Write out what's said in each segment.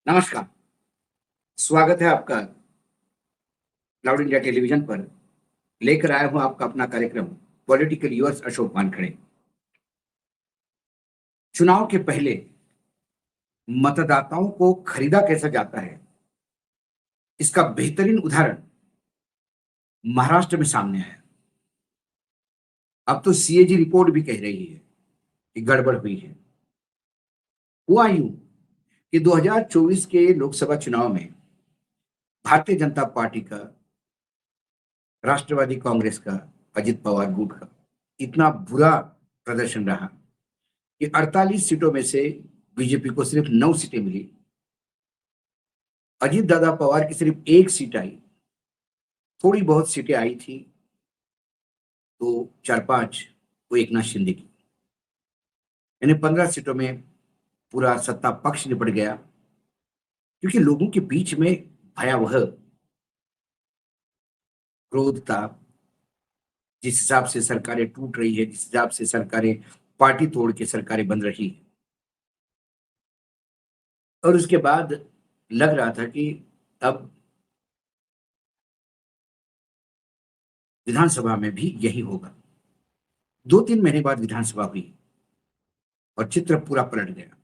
नमस्कार। स्वागत है आपका क्लाउड इंडिया टेलीविजन पर। लेकर आया हूं आपका अपना कार्यक्रम पॉलिटिकल व्यूअर्स अशोक वानखड़े। चुनाव के पहले मतदाताओं को खरीदा कैसा जाता है, इसका बेहतरीन उदाहरण महाराष्ट्र में सामने आया। अब तो सीएजी रिपोर्ट भी कह रही है कि गड़बड़ हुई है। हुआ यूं कि 2024 के लोकसभा चुनाव में भारतीय जनता पार्टी का, राष्ट्रवादी कांग्रेस का, अजित पवार गुट का इतना बुरा प्रदर्शन रहा कि 48 सीटों में से बीजेपी को सिर्फ 9 सीटें मिली। अजीत दादा पवार की सिर्फ एक सीट आई। थोड़ी बहुत सीटें आई थी तो 4-5 वो एकनाथ शिंदे की, यानी 15 सीटों में पूरा सत्ता पक्ष निपट गया। क्योंकि लोगों के बीच में भयावह क्रोध था। जिस हिसाब से सरकारें टूट रही है, जिस हिसाब से सरकारें पार्टी तोड़ के सरकारें बन रही है, और उसके बाद लग रहा था कि अब विधानसभा में भी यही होगा। 2-3 महीने बाद विधानसभा हुई और चित्र पूरा पलट गया।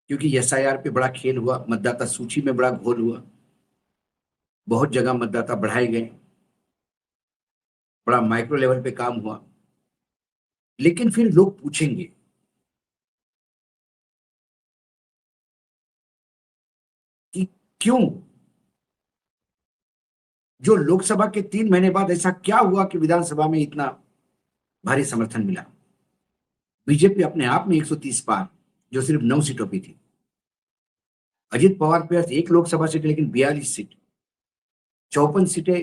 क्योंकि एसआईआर पे बड़ा खेल हुआ, मतदाता सूची में बड़ा घोल हुआ, बहुत जगह मतदाता बढ़ाए गए, बड़ा माइक्रो लेवल पे काम हुआ। लेकिन फिर लोग पूछेंगे कि क्यों, जो लोकसभा के 3 महीने बाद ऐसा क्या हुआ कि विधानसभा में इतना भारी समर्थन मिला। बीजेपी अपने आप में 130 पार, जो सिर्फ 9 सीटों पे थी। अजित पवार पे एक लोकसभा सीट, लेकिन 42 सीट, 54 सीटें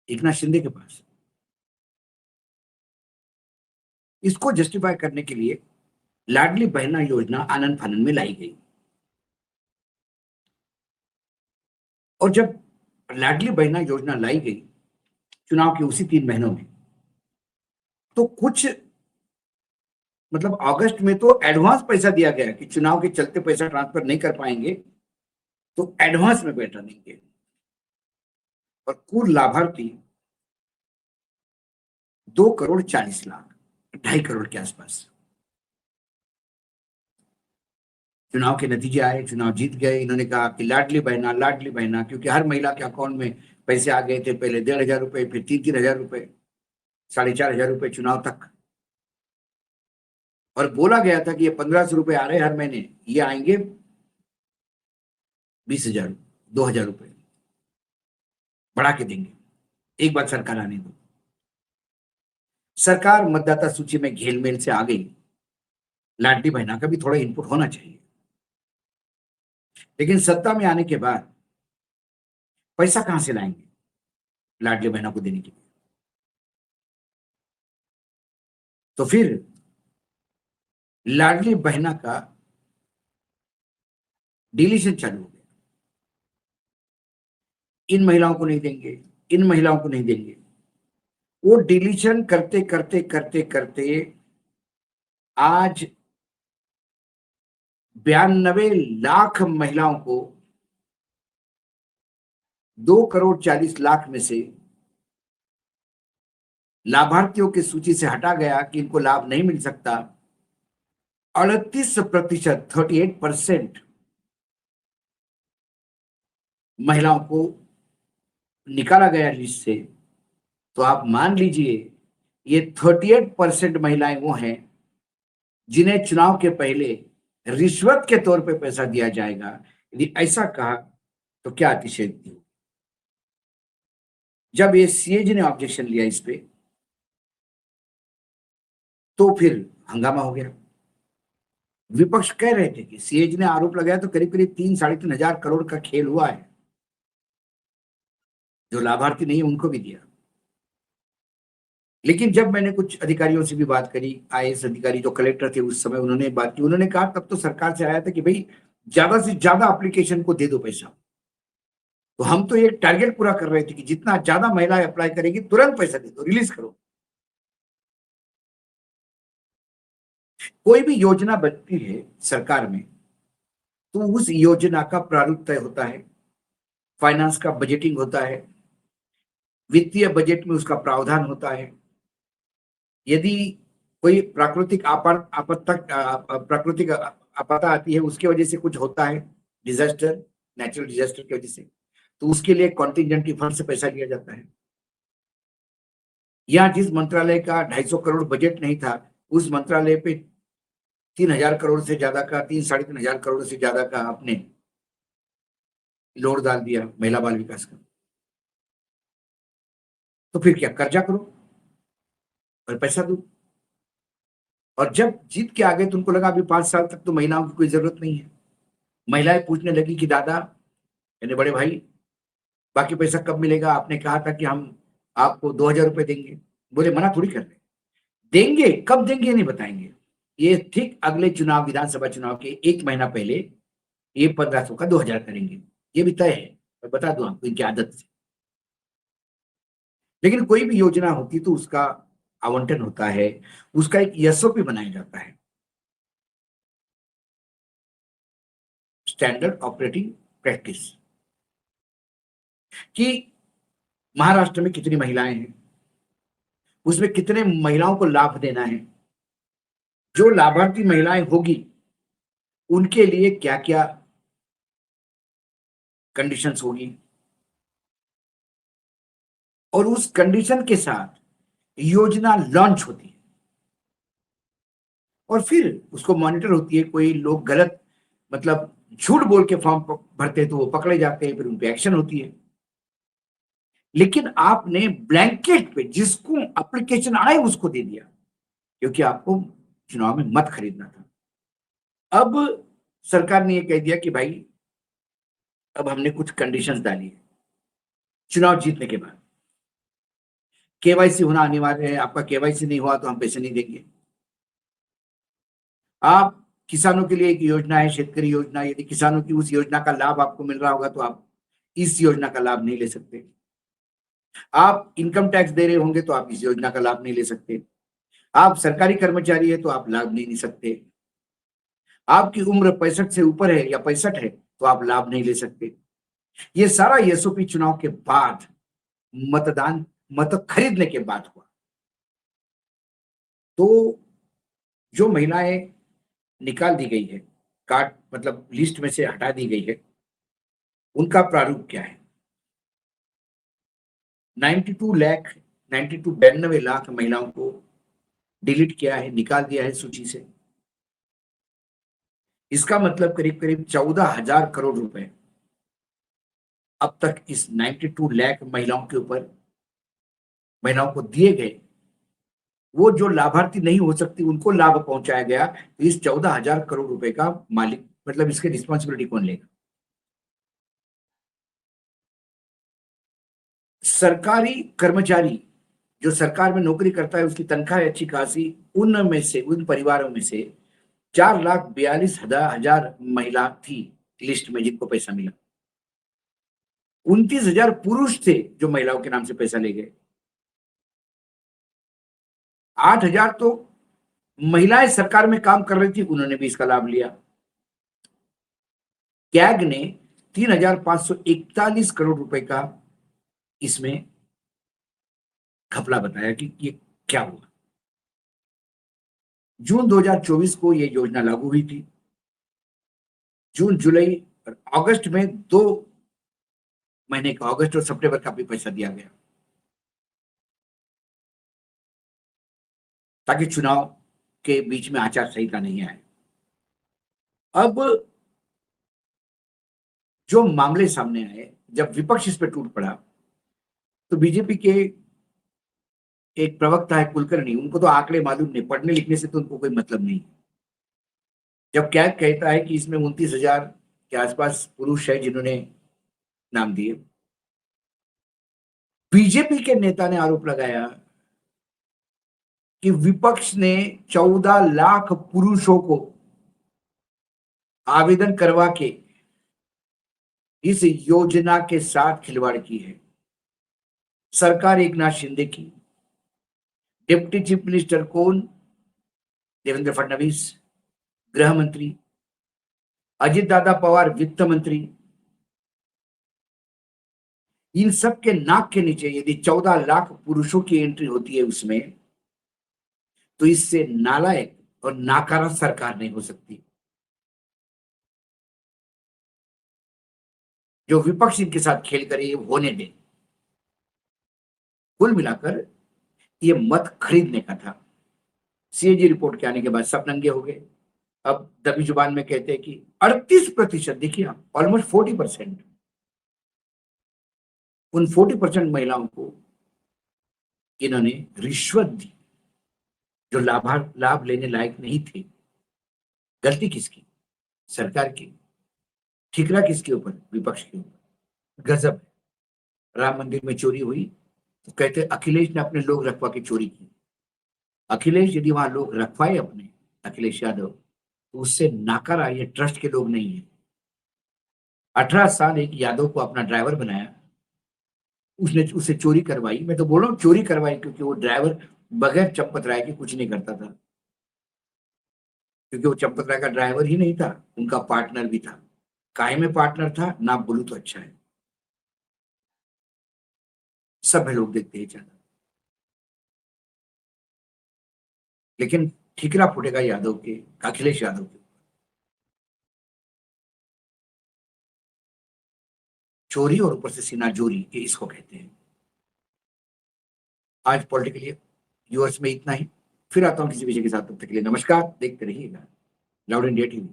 एकनाथ शिंदे के पास। इसको जस्टिफाई करने के लिए लाडली बहना योजना आनन फानन में लाई गई। और जब लाडली बहना योजना लाई गई चुनाव के उसी 3 महीनों में, तो कुछ मतलब अगस्त में तो एडवांस पैसा दिया गया कि चुनाव के चलते पैसा ट्रांसफर नहीं कर पाएंगे तो एडवांस में पैसा देंगे। और कुल लाभार्थी 2,40,00,000, 2.5 करोड़ के आसपास। चुनाव के नतीजे आए, चुनाव जीत गए। इन्होंने कहा कि लाडली बहना, लाडली बहना, क्योंकि हर महिला के अकाउंट में पैसे आ गए थे। पहले 1,500 रुपए, फिर 3,000 रुपए, 4,500 रुपए चुनाव तक। और बोला गया था कि ये 1,500 रुपए आ रहे हर महीने, ये आएंगे 20,000, 2,000 रुपए बढ़ा के देंगे, एक बार सरकार आने दो। सरकार मतदाता सूची में घेलमेल से आ गई। लाडली बहना का भी थोड़ा इनपुट होना चाहिए। लेकिन सत्ता में आने के बाद पैसा कहां से लाएंगे लाडली बहना को देने के लिए? तो फिर लाडली बहना का डिलीशन चालू हो गया। इन महिलाओं को नहीं देंगे, इन महिलाओं को नहीं देंगे। वो डिलीशन करते करते करते करते आज 92 लाख महिलाओं को 2,40,00,000 में से लाभार्थियों की सूची से हटा गया कि इनको लाभ नहीं मिल सकता। 38%, 38% महिलाओं को निकाला गया लिस्ट से। तो आप मान लीजिए ये 38% महिलाएं वो हैं जिन्हें चुनाव के पहले रिश्वत के तौर पे पैसा दिया जाएगा। यदि ऐसा कहा तो क्या अतिशयोक्ति हो। जब ये सीएजी ने ऑब्जेक्शन लिया इस पे, तो फिर हंगामा हो गया। विपक्ष कह रहे थे कि सीएजी ने आरोप लगाया तो करीब करीब 3-3.5 करोड़ का खेल हुआ है, जो लाभार्थी नहीं है उनको भी दिया। लेकिन जब मैंने कुछ अधिकारियों से भी बात करी, आईएएस अधिकारी जो कलेक्टर थे उस समय, उन्होंने बात की। उन्होंने कहा तब तो सरकार से आया था कि भाई ज्यादा से ज्यादा एप्लीकेशन को दे दो पैसा। तो हम तो ये टारगेट पूरा कर रहे थे कि जितना ज्यादा महिलाएं अप्लाई करेगी तुरंत पैसा दे दो, रिलीज करो। कोई भी योजना बनती है सरकार में तो उस योजना का प्रारूप तय होता है, फाइनेंस का बजटिंग होता है, वित्तीय बजट में उसका प्रावधान होता है। यदि कोई प्राकृतिक आपदा आती है, उसकी वजह से कुछ होता है, डिजास्टर, नेचुरल डिजास्टर की वजह से, तो उसके लिए कॉन्टिजेंट फंड से पैसा लिया जाता है। या जिस मंत्रालय का 250 करोड़ बजट नहीं था, उस मंत्रालय पे 3000 करोड़ से ज्यादा का, 3-3.5 करोड़ से ज्यादा का आपने लोड डाल दिया महिला बाल विकास का। तो फिर क्या, कर्जा करो और पैसा दो। और जब जीत के आ गए तो उनको लगा अभी 5 साल तक तो महिलाओं की कोई जरूरत नहीं है। महिलाएं पूछने लगी कि दादा, यानी बड़े भाई, बाकी पैसा कब मिलेगा? आपने कहा था कि हम आपको 2000 रुपए देंगे। बोले मना थोड़ी कर रहे, देंगे, कब देंगे नहीं बताएंगे। ये ठीक अगले चुनाव, विधानसभा चुनाव के 1 महीना पहले ये 1500 का 2000 करेंगे, ये भी तय है। मैं बता दूं आपको इनकी आदत से। लेकिन कोई भी योजना होती तो उसका आवंटन होता है, उसका एक एसओपी बनाया जाता है, स्टैंडर्ड ऑपरेटिंग प्रैक्टिस, कि महाराष्ट्र में कितनी महिलाएं हैं, उसमें कितने महिलाओं को लाभ देना है, जो लाभार्थी महिलाएं होगी उनके लिए क्या क्या कंडीशंस होगी, और उस कंडीशन के साथ योजना लॉन्च होती है। और फिर उसको मॉनिटर होती है। कोई लोग गलत, मतलब झूठ बोल के फॉर्म भरते हैं तो वो पकड़े जाते हैं, फिर उन पे एक्शन होती है। लेकिन आपने ब्लैंकेट पे जिसको एप्लीकेशन आए उसको दे दिया, क्योंकि आपको चुनाव में मत खरीदना था। अब सरकार ने ये कह दिया कि भाई अब हमने कुछ कंडीशंस डाली है चुनाव जीतने के बाद। केवाईसी होना अनिवार्य है, आपका केवाईसी नहीं हुआ तो हम पैसे नहीं देंगे। आप, किसानों के लिए एक योजना है, शेतकरी योजना, यदि किसानों की उस योजना का लाभ आपको मिल रहा होगा तो आप इस योजना का लाभ नहीं ले सकते। आप इनकम टैक्स दे रहे होंगे तो आप इस योजना का लाभ नहीं ले सकते। आप सरकारी कर्मचारी है तो आप लाभ नहीं ले सकते। आपकी उम्र 65 से ऊपर है या 65 है तो आप लाभ नहीं ले सकते। ये सारा एसओपी चुनाव के बाद, मतदान, मत खरीदने के बाद हुआ। तो जो महिलाएं निकाल दी गई है, कार्ड मतलब लिस्ट में से हटा दी गई है, उनका प्रारूप क्या है? 92 लाख महिलाओं को डिलीट किया है, निकाल दिया है सूची से। इसका मतलब करीब करीब 14,000 करोड़ रुपए अब तक इस 92 लाख महिलाओं के ऊपर, महिलाओं को दिए गए। वो जो लाभार्थी नहीं हो सकती उनको लाभ पहुंचाया गया, तो इस 14,000 करोड़ रुपए का मालिक, मतलब इसके रिस्पॉन्सिबिलिटी कौन लेगा? सरकारी कर्मचारी जो सरकार में नौकरी करता है, उसकी तनख्वाह है अच्छी खासी, उनमें से, उन परिवारों में से 4,42,000 महिला थी लिस्ट में जिनको पैसा मिला। 29,000 पुरुष थे जो महिलाओं के नाम से पैसा ले गए। 8,000 तो महिलाएं सरकार में काम कर रही थी, उन्होंने भी इसका लाभ लिया। कैग ने 3,541 करोड़ रुपए का इसमें घपला बताया कि ये क्या हुआ। जून 2024 को यह योजना लागू हुई थी। जून, जुलाई और अगस्त में 2 महीने का, अगस्त और सितंबर का भी पैसा दिया गया, ताकि चुनाव के बीच में आचार संहिता नहीं आए। अब जो मामले सामने आए, जब विपक्ष इस पर टूट पड़ा, तो बीजेपी के एक प्रवक्ता है कुलकर्णी, उनको तो आंकड़े मालूम नहीं, पढ़ने लिखने से तो उनको कोई मतलब नहीं। जब कैग कहता है कि इसमें 29,000 के आसपास पुरुष है जिन्होंने नाम दिए, बीजेपी के नेता ने आरोप लगाया कि विपक्ष ने 14 लाख पुरुषों को आवेदन करवा के इस योजना के साथ खिलवाड़ की है। सरकार एकनाथ शिंदे की, डिप्टी चीफ मिनिस्टर कौन? देवेंद्र फडणवीस, गृह मंत्री, अजित दादा पवार वित्त मंत्री, इन सब के नाक के नीचे यदि 14 लाख पुरुषों की एंट्री होती है उसमें, तो इससे नालायक और नाकारा सरकार नहीं हो सकती। जो विपक्ष इनके साथ खेल करे ये होने दें। कुल मिलाकर ये मत खरीदने का था। सीएजी रिपोर्ट के आने के बाद सब नंगे हो गए। अब दबी जुबान में कहते हैं कि 38%, देखिए आप, ऑलमोस्ट 40%, उन 40% महिलाओं को इन्होंने रिश्वत दी जो लाभ लेने लायक नहीं थे। गलती किसकी? सरकार की। ठिकरा किसके ऊपर? विपक्ष के ऊपर। गजब है। राम मंदिर में चोरी हुई तो कहते अखिलेश ने अपने लोग रखवा के चोरी की। अखिलेश यदि वहां लोग रखवाए अपने, अखिलेश यादव, तो उससे नाकारा ये ट्रस्ट के लोग नहीं है। 18 साल एक यादव को अपना ड्राइवर बनाया, उसने उससे चोरी करवाई। मैं तो बोल रहा हूँ चोरी करवाई, क्योंकि वो ड्राइवर बगैर चंपत राय के कुछ नहीं करता था, क्योंकि वो चंपत राय का ड्राइवर ही नहीं था, उनका पार्टनर भी था। काय में पार्टनर था ना बोलू तो अच्छा है, सब लोग देखते हैं ज्यादा। लेकिन ठिकरा फूटेगा यादव के, अखिलेश यादव के। चोरी और ऊपर से सीना जोरी, ये इसको कहते हैं। आज पॉलिटिकली यूएस में इतना ही। फिर आता हूं किसी विषय के साथ, तब तक के लिए नमस्कार। देखते रहिएगा लाउड इंडिया टीवी।